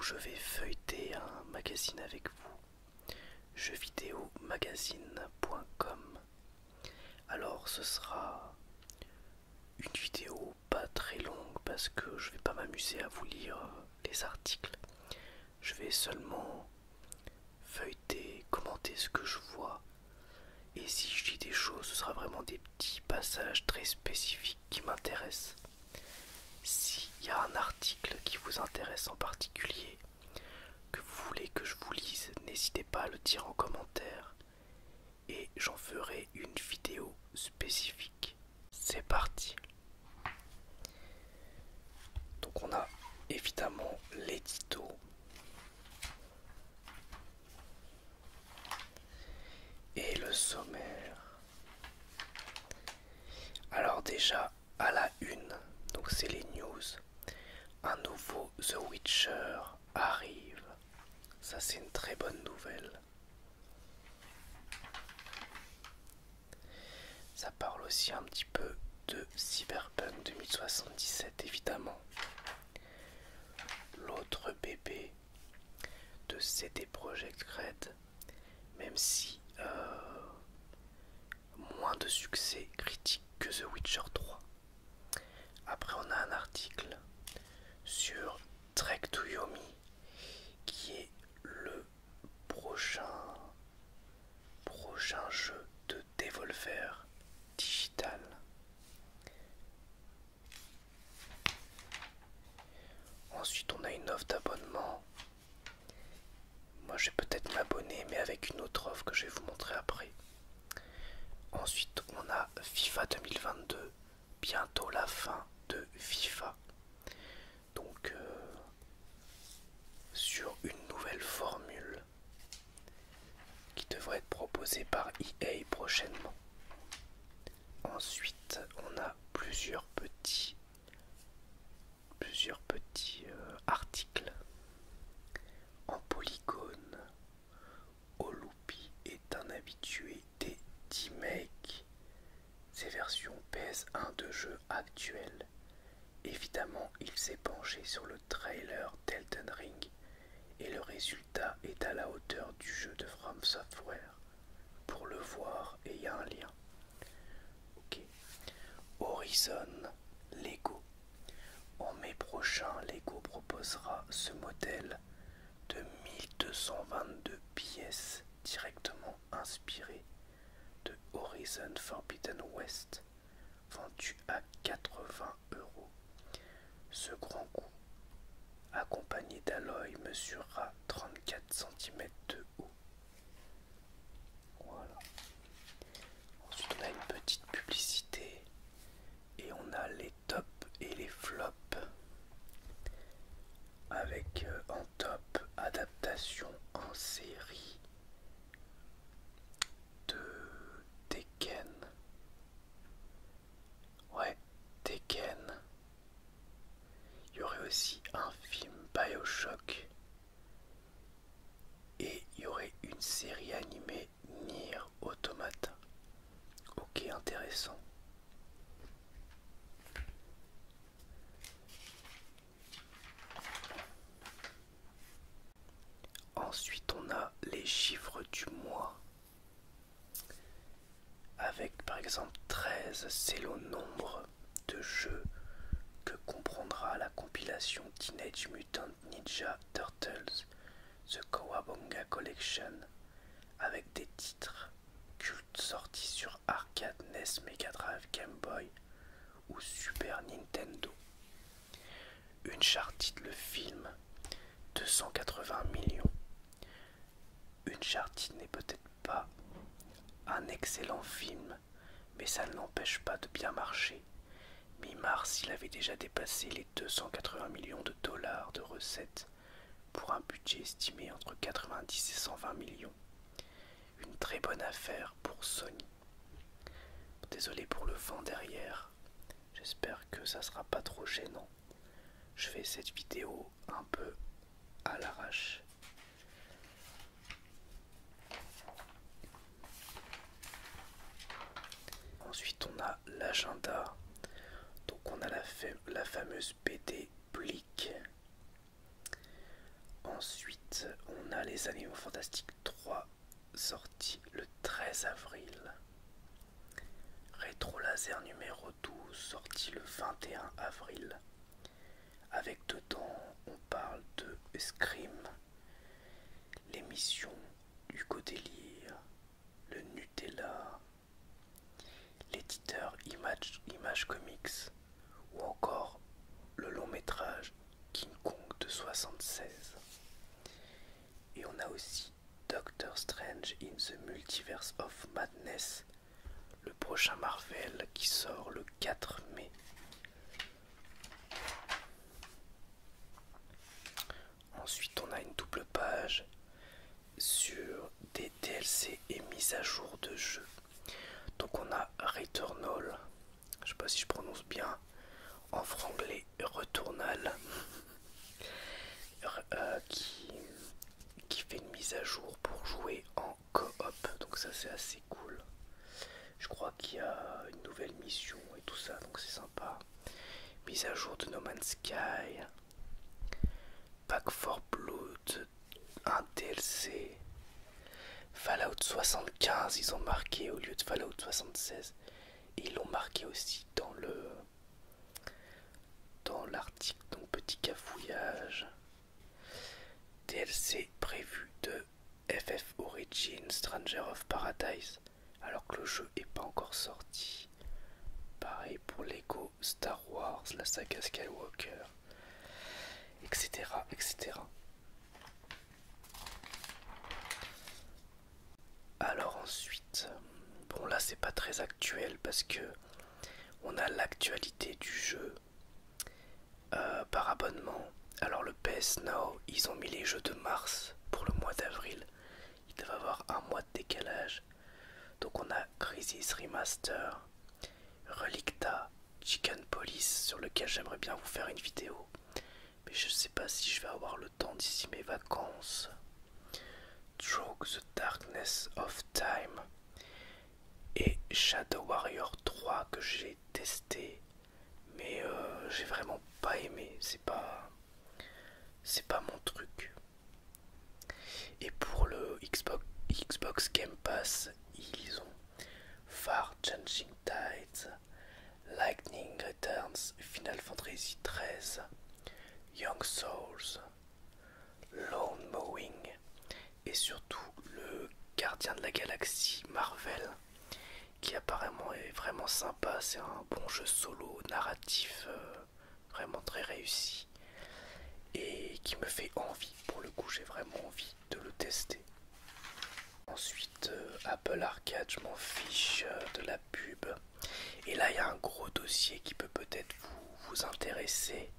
je vais feuilleter un magazine avec vous, jeuxvideomagazine.com. Alors ce sera une vidéo pas très longue parce que je vais pas m'amuser à vous lire les articles. Je vais seulement feuilleter, commenter ce que je vois. Et si je lis des choses, ce sera vraiment des petits passages très spécifiques qui m'intéressent. S'il y a un article qui vous intéresse en particulier, que vous voulez que je vous lise, n'hésitez pas à le dire en commentaire et j'en ferai une vidéo spécifique. C'est parti. Donc on a évidemment l'édito. Et le sommaire. Alors déjà à la une, donc c'est les news. Un nouveau The Witcher arrive. Ça c'est une très bonne nouvelle. Ça parle aussi un petit peu de Cyberpunk 2077 évidemment. L'autre bébé de CD Projekt Red, même si moins de succès critique que The Witcher 3. Après on a un article sur Trek to Yomi qui est le prochain jeu de Devolver Digital. Ensuite on a une offre d'abonnement. Moi je vais peut-être m'abonner mais avec une autre offre que je vais vous montrer après. Ensuite on a FIFA 2022, bientôt la fin de FIFA. Donc sur une nouvelle formule qui devrait être proposée par EA prochainement. Ensuite on a plusieurs petits articles en polygone. Olupi est un habitué des D-Make, ces versions PS1 de jeux actuels. Évidemment, il s'est penché sur le trailer d'Elden Ring et le résultat est à la hauteur du jeu de From Software. Pour le voir, il y a un lien. Ok. Horizon Lego. En mai prochain, Lego proposera ce modèle de 1222 pièces directement inspiré de Horizon Forbidden West, vendu à 80 €. Ce grand coup, accompagné d'alloy, mesurera 34 cm de haut. Voilà. Ensuite, on a une petite publicité et on a les tops et les flops. Avec en top adaptation en série de Tekken. Ouais, Tekken. Il y aurait aussi un film BioShock. Et il y aurait une série animée Nier Automata. Ok, intéressant. Ensuite, on a les chiffres du mois. Avec par exemple 13, c'est le nombre de jeux que comprendra la compilation Teenage Mutant Ninja Turtles The Cowabunga Collection, avec des titres cultes sortis sur arcade, NES, Mega Drive, Game Boy ou Super Nintendo. Uncharted le film, 280 millions. Uncharted n'est peut-être pas un excellent film, mais ça ne l'empêche pas de bien marcher. Mi-mars, il avait déjà dépassé les 280 millions de dollars de recettes pour un budget estimé entre 90 et 120 millions. Une très bonne affaire pour Sony. Désolé pour le vent derrière, j'espère que ça sera pas trop gênant. Je fais cette vidéo un peu à l'arrache. Ensuite on a l'agenda. Donc on a la fameuse BD Blick. Les Animaux Fantastiques 3, sorti le 13 avril. Rétro Laser numéro 12, sorti le 21 avril. Avec dedans, on parle de Scream, l'émission Hugo Délire, le Nutella, l'éditeur Image Comics ou encore le long métrage King Kong de 76. Et on a aussi Doctor Strange in the Multiverse of Madness, le prochain Marvel qui sort le 4 mai. Ensuite, on a une double page sur des DLC et mises à jour de jeux. Donc on a Returnal, je sais pas si je prononce bien, en franglais Returnal, qui fait une mise à jour pour jouer en coop, donc ça c'est assez cool. Je crois qu'il y a une nouvelle mission et tout ça, donc c'est sympa. Mise à jour de No Man's Sky, Back 4 Blood, un DLC, Fallout 75, ils ont marqué au lieu de Fallout 76, et ils l'ont marqué aussi dans l'article, donc petit cafouillage. DLC prévu de FF Origins Stranger of Paradise, alors que le jeu n'est pas encore sorti. Pareil pour Lego Star Wars, la saga Skywalker, etc. etc. Alors ensuite, bon là c'est pas très actuel parce que on a l'actualité du jeu par abonnement. Alors le PS Now, ils ont mis les jeux de mars pour le mois d'avril. Ils doivent avoir un mois de décalage. Donc on a Crisis Remaster, Relicta, Chicken Police, sur lequel j'aimerais bien vous faire une vidéo. Mais je sais pas si je vais avoir le temps d'ici mes vacances. Through the Darkness of Time et Shadow Warrior 3 que j'ai testé, mais j'ai vraiment pas aimé, c'est pas mon truc. Et pour le Xbox Game Pass, ils ont Far Changing Tides, Lightning Returns, Final Fantasy XIII, Young Souls, Lone Mowing et surtout le Gardien de la Galaxie Marvel, qui apparemment est vraiment sympa. C'est un bon jeu solo narratif vraiment très réussi et qui me fait envie. Pour le coup, j'ai vraiment envie de le tester. Ensuite, Apple Arcade, je m'en fiche de la pub. Et là, il y a un gros dossier qui peut peut-être vous intéresser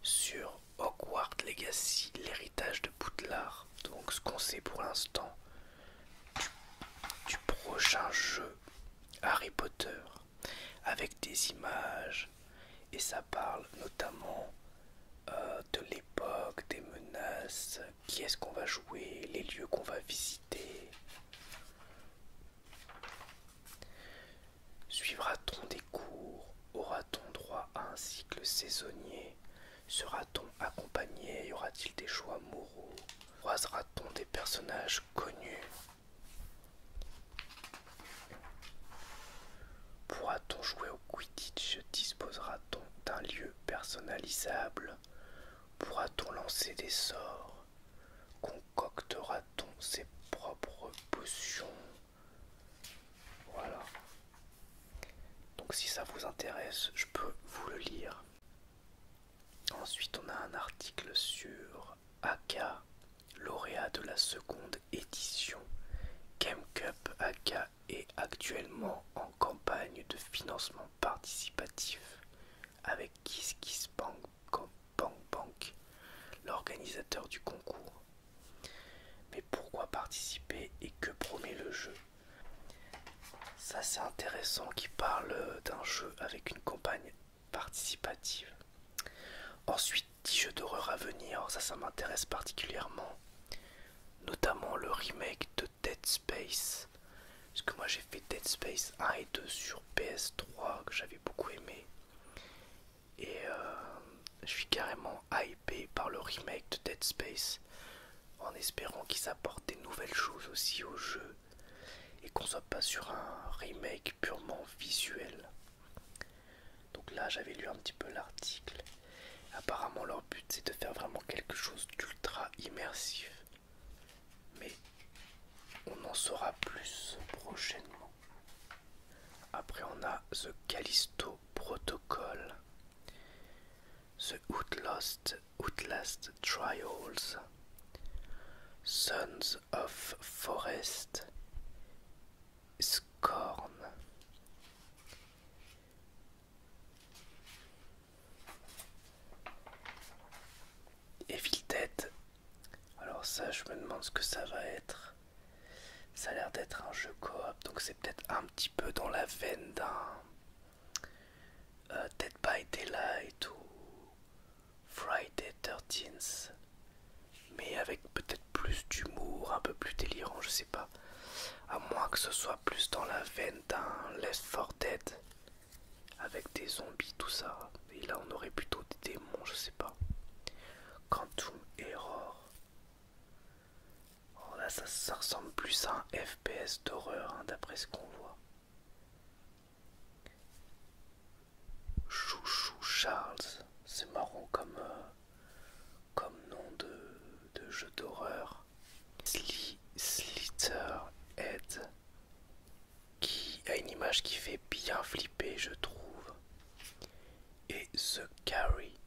sur Hogwarts Legacy, l'héritage de Poudlard. Donc ce qu'on sait pour l'instant du prochain jeu Harry Potter, avec des images, et ça parle notamment de l'époque, des menaces, qui est-ce qu'on va jouer, les lieux qu'on va visiter. Suivra-t-on des cours? Aura-t-on droit à un cycle saisonnier? Sera-t-on accompagné? Y aura-t-il des choix moraux? Croisera-t-on des personnages connus? Pourra-t-on jouer au Quidditch? Disposera-t-on d'un lieu personnalisable? Pourra-t-on lancer des sorts? Concoctera-t-on ses propres potions? Voilà. Donc si ça vous intéresse, je peux vous le lire. Ensuite, on a un article sur Aka, lauréat de la seconde édition. GameCube Aka est actuellement en campagne de financement participatif avec KissKissBankBank, l'organisateur du concours. Mais pourquoi participer et que promet le jeu? Ça c'est intéressant qu'il parle d'un jeu avec une campagne participative. Ensuite, 10 jeux d'horreur à venir, ça m'intéresse particulièrement. Notamment le remake de Dead Space. Parce que moi j'ai fait Dead Space 1 et 2 sur PS3 que j'avais beaucoup aimé. Et je suis carrément hypé par le remake de Dead Space. En espérant qu'ils apportent des nouvelles choses aussi au jeu et qu'on soit pas sur un remake purement visuel. Donc là j'avais lu un petit peu l'article. Apparemment leur but c'est de faire vraiment quelque chose d'ultra immersif. Mais on en saura plus prochainement. Après on a The Callisto Protocol, The Outlast Trials, Sons of Forest, Scorn. Evil Dead. Alors ça, je me demande ce que ça va être. Ça a l'air d'être un jeu coop, donc c'est peut-être un petit peu dans la veine d'un Dead by Daylight ou Friday 13th, mais avec peut-être plus d'humour, un peu plus délirant, je sais pas. À moins que ce soit plus dans la veine d'un Left 4 Dead, avec des zombies, tout ça. Et là, on aurait plutôt des démons, je sais pas. Quantum Error. Oh là, ça ressemble plus à un FPS d'horreur, hein, d'après ce qu'on voit. Chouchou Charles, c'est marrant comme nom de jeu d'horreur. Slitherhead, qui a une image qui fait bien flipper, je trouve. Et The Carry,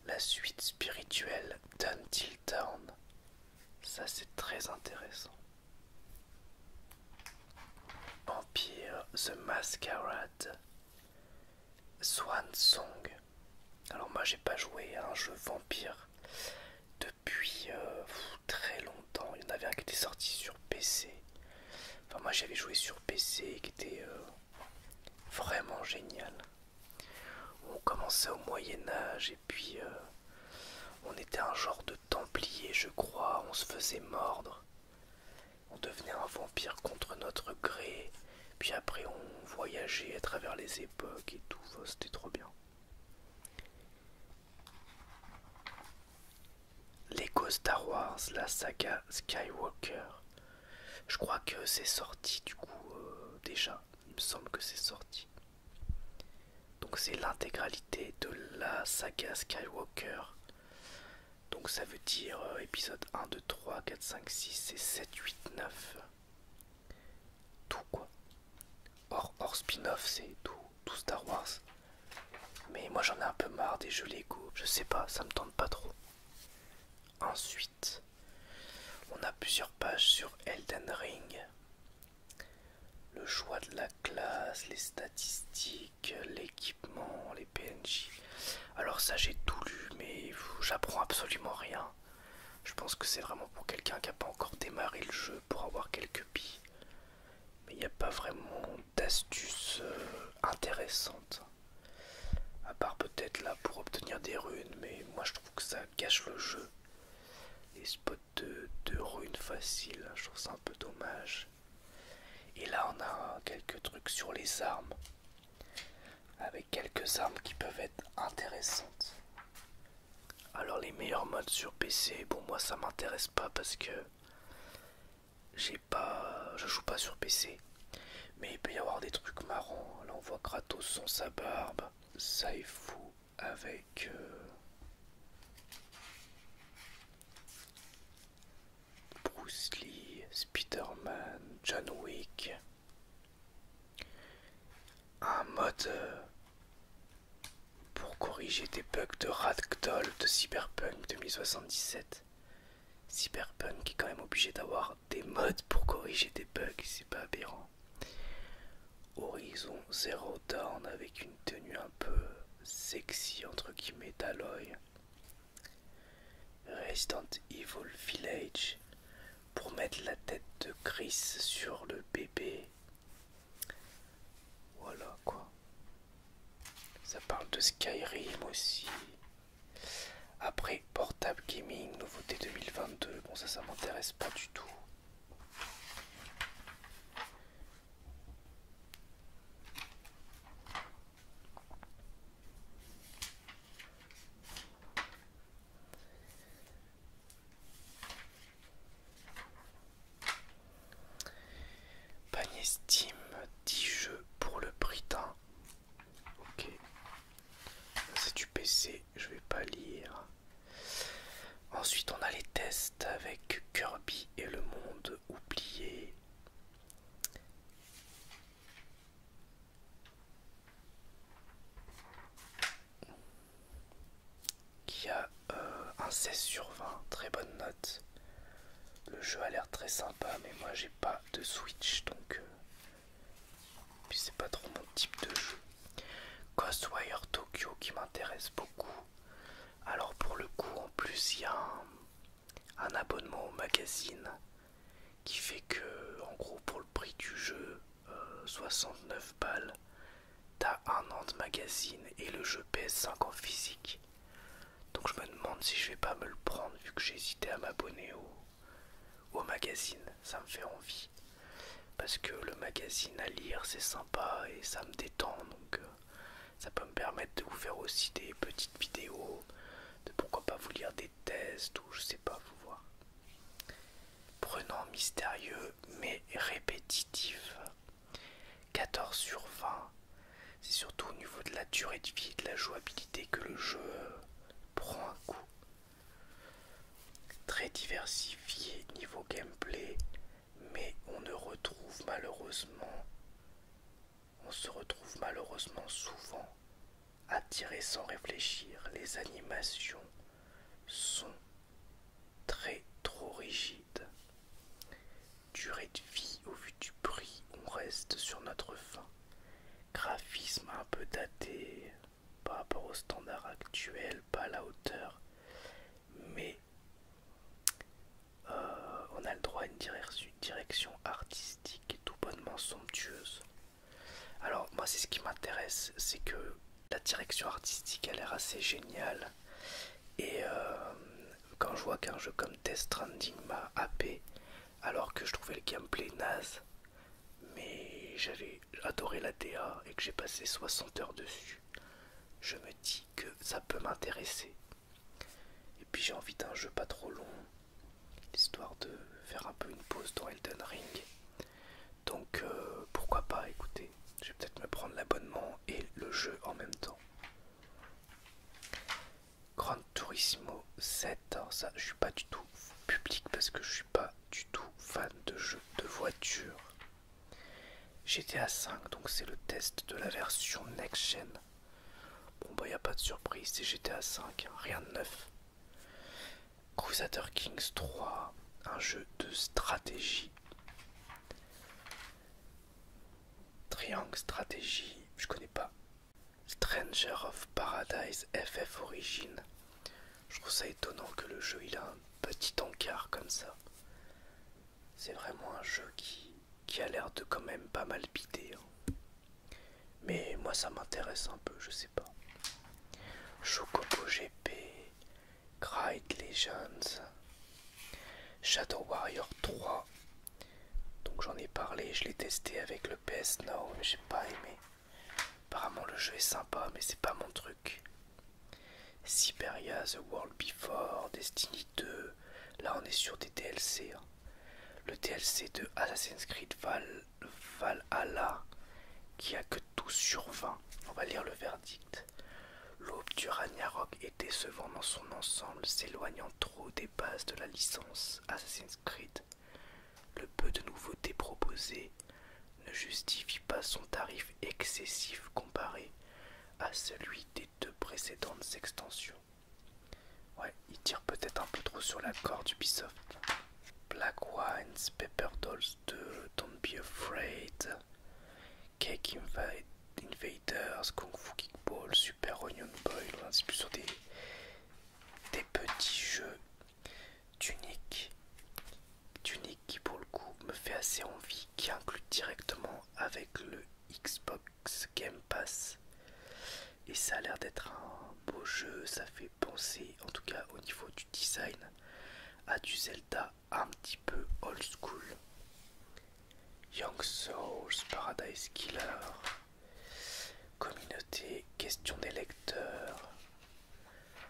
la suite spirituelle d'Until Dawn. Ça c'est très intéressant. Vampire The Masquerade, Swan Song. Alors moi j'ai pas joué à un jeu vampire depuis très longtemps. Il y en avait un qui était sorti sur PC. Enfin moi j'avais joué sur PC qui était vraiment génial. On commençait au Moyen-Âge et puis on était un genre de templier je crois. On se faisait mordre. On devenait un vampire contre notre gré. Puis après on voyageait à travers les époques et tout. C'était trop bien. Lego Star Wars, la saga Skywalker. Je crois que c'est sorti du coup déjà. Il me semble que c'est sorti. Donc c'est l'intégralité de la saga Skywalker. Donc ça veut dire épisode 1, 2, 3, 4, 5, 6 et 7, 8, 9. Tout quoi. Hors spin-off c'est tout Star Wars. Mais moi j'en ai un peu marre des jeux Lego. Je sais pas, ça me tente pas trop. Ensuite, on a plusieurs pages sur Elden Ring. Le choix de la classe, les statistiques, l'équipement, les PNJ. Alors ça j'ai tout lu mais j'apprends absolument rien. Je pense que c'est vraiment pour quelqu'un qui n'a pas encore démarré le jeu pour avoir quelques billes. Mais il n'y a pas vraiment d'astuces intéressantes. À part peut-être là pour obtenir des runes, mais moi je trouve que ça gâche le jeu. Les spots de runes faciles, je trouve ça un peu dommage. Et là on a quelques trucs sur les armes. Avec quelques armes qui peuvent être intéressantes. Alors les meilleurs modes sur PC, bon moi ça m'intéresse pas parce que je joue pas sur PC. Mais il peut y avoir des trucs marrants. Là on voit Kratos sans sa barbe. Ça est fou avec Bruce Lee, Spider-Man, John Wick. Un mode pour corriger des bugs de Ragdoll de Cyberpunk 2077. Cyberpunk est quand même obligé d'avoir des modes pour corriger des bugs, c'est pas aberrant. Horizon Zero Dawn avec une tenue un peu sexy entre guillemets d'Aloy. Resident Evil Village pour mettre la tête de Chris sur le bébé. Voilà quoi. Ça parle de Skyrim aussi. Après Portable Gaming, nouveauté 2022. Bon ça m'intéresse pas du tout. 16 sur 20, très bonne note. Le jeu a l'air très sympa, mais moi j'ai pas de Switch, donc puis c'est pas trop mon type de jeu. Ghostwire Tokyo qui m'intéresse beaucoup. Alors pour le coup, en plus il y a un abonnement au magazine qui fait que, en gros, pour le prix du jeu, 69 balles, t'as un an de magazine et le jeu PS5 en physique. Donc je me demande si je vais pas me le prendre vu que j'ai hésité à m'abonner au magazine. Ça me fait envie. Parce que le magazine à lire c'est sympa et ça me détend. Donc ça peut me permettre de vous faire aussi des petites vidéos. De pourquoi pas vous lire des tests ou je sais pas, vous voir. Prenant mystérieux mais répétitif. 14 sur 20. C'est surtout au niveau de la durée de vie et de la jouabilité que le jeu prend un coup. Très diversifié niveau gameplay, mais on se retrouve malheureusement souvent à tirer sans réfléchir. Les animations sont trop rigides. Durée de vie, au vu du prix, on reste sur notre faim. Graphisme un peu daté par rapport aux standards actuels, pas à la hauteur, mais on a le droit à une direction artistique tout bonnement somptueuse. Alors moi c'est ce qui m'intéresse, c'est que la direction artistique a l'air assez géniale et quand je vois qu'un jeu comme Death Stranding m'a happé alors que je trouvais le gameplay naze, mais j'avais adoré la DA et que j'ai passé 60 heures dessus, je me dis que ça peut m'intéresser. Et puis j'ai envie d'un jeu pas trop long, histoire de faire un peu une pause dans Elden Ring. Donc pourquoi pas, écoutez, je vais peut-être me prendre l'abonnement et le jeu en même temps. Gran Turismo 7, alors ça je suis pas du tout public parce que je suis pas du tout fan de jeux de voiture. GTA 5, donc c'est le test de la version next-gen. Bon bah y a pas de surprise, c'est GTA 5, hein, rien de neuf. Crusader Kings 3, un jeu de stratégie. Triangle Stratégie, je connais pas. Stranger of Paradise FF Origin. Je trouve ça étonnant que le jeu il a un petit encart comme ça. C'est vraiment un jeu qui a l'air de quand même pas mal bidé. Hein. Mais moi ça m'intéresse un peu, je sais pas. Chocobo GP, Grid Legends, Shadow Warrior 3. Donc j'en ai parlé, je l'ai testé avec le PS Now, mais j'ai pas aimé. Apparemment le jeu est sympa, mais c'est pas mon truc. Siberia, The World Before, Destiny 2. Là on est sur des DLC. Hein. Le DLC de Assassin's Creed Valhalla qui a que 12 sur 20. On va lire le verdict. L'aube du Ragnarok est décevant dans son ensemble, s'éloignant trop des bases de la licence Assassin's Creed. Le peu de nouveautés proposées ne justifie pas son tarif excessif comparé à celui des deux précédentes extensions. Ouais, il tire peut-être un peu trop sur la corde Ubisoft. Black Wines, Pepper Dolls 2, Don't Be Afraid, Cake Invaders, Kung Fu Kickball, Super Onion Boy, c'est plus sur des petits jeux. Tunic qui pour le coup me fait assez envie, qui inclut directement avec le Xbox Game Pass. Et ça a l'air d'être un beau jeu, ça fait penser, en tout cas au niveau du design, à du Zelda un petit peu old school. Young Souls, Paradise Killer, communauté, question des lecteurs,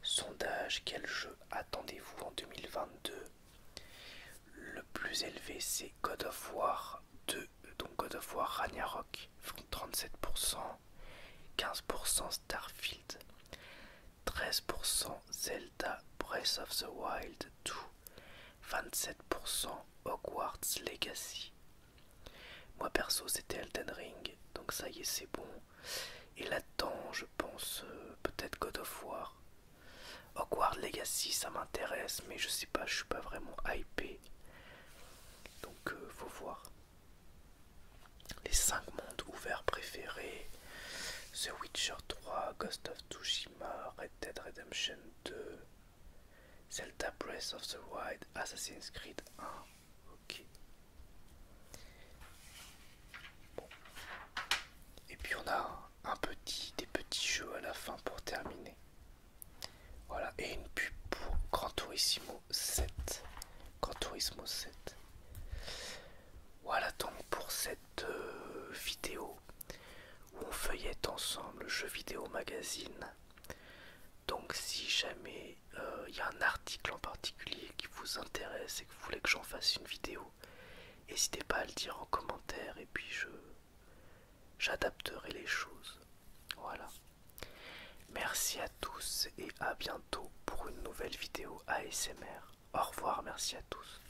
sondage, quel jeu attendez-vous en 2022? Le plus élevé c'est God of War 2, donc God of War Ragnarok, 37%, 15% Starfield, 13% Zelda Breath of the Wild 2, 27% Hogwarts Legacy. Moi perso c'était Elden Ring, donc ça y est c'est bon. Et là-dedans je pense peut-être God of War. Hogwarts Legacy ça m'intéresse, mais je sais pas, je suis pas vraiment hypé. Donc faut voir. Les 5 mondes ouverts préférés: The Witcher 3, Ghost of Tsushima, Red Dead Redemption 2, Zelda Breath of the Wild, Assassin's Creed 1. Ok. Bon. Et puis on a des petits jeux à la fin pour terminer. Voilà, et une pub pour Gran Turismo 7. Gran Turismo 7. Voilà donc pour cette vidéo où on feuillette ensemble le jeu vidéo magazine. Donc si jamais il y a un article en particulier qui vous intéresse et que vous voulez que j'en fasse une vidéo, n'hésitez pas à le dire en commentaire et puis j'adapterai les choses. Voilà. Merci à tous et à bientôt pour une nouvelle vidéo ASMR. Au revoir, merci à tous.